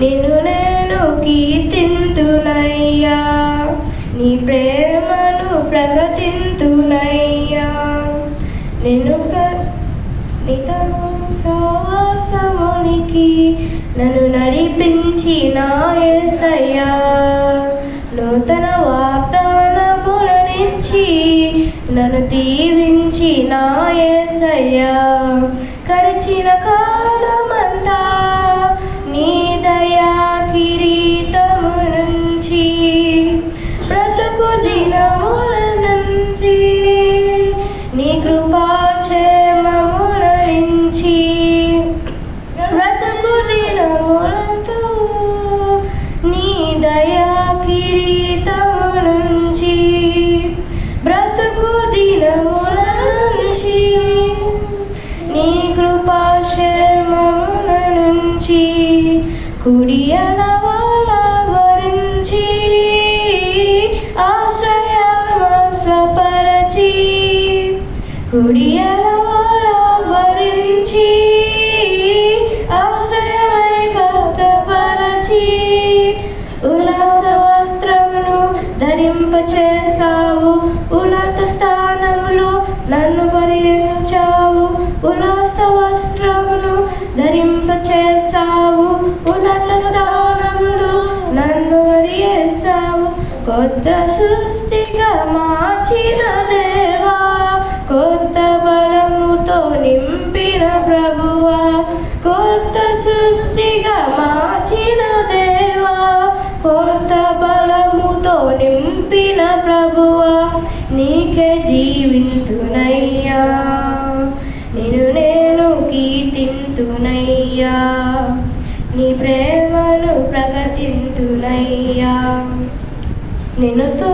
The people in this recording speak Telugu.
నిన్ను నేను కీర్తింతునయ్యా, నీ ప్రేమను ప్రకటింతునయ్యా. నిన్ను నితము సహవాసమునికి నన్ను నడిపించిన యేసయ్యా, నూతన వాగ్దానములనిచ్చి నన్ను దీవించిన యేసయ్యా. గడిచిన కాలమంతా నీ దయా కిరీటము నుంచి, బ్రతుకు దినముల నుంచి నీ కృపా క్షేమముల నుంచి, బ్రతుకు దినములతో నీ దయా కిరీటము నుంచి, బ్రతుకు దినముల నుంచి నీ కృపా క్షేమముల నుంచి, కుడియల వరించి ఆశ్రయమస్వపరచి, కుడియల వరించి ఆశ్రయమై భద్రపరచి, ఉల్లాస వస్త్రమును ధరింపచేసావు, ఉన్నత స్థానములో నన్ను పరిచావు. ఉల్లాస వస్త్రమును ధరింపచేసావు, ఉన్నత స్థానములో నన్ను పరిచావు. కొత్త సృష్టిగా మార్చిన దేవా, కొత్త బలముతో నింపిన ప్రభువా, కొత్త సృష్టిగా మార్చిన దేవా, కొత్త బలముతో నింపిన ప్రభువా, నీకే జీవింతునయ్యా, నిన్ను నేను కీర్తింతునయ్యా, నీ ప్రేమను ప్రకటింతునయ్యా. నిన్నుతో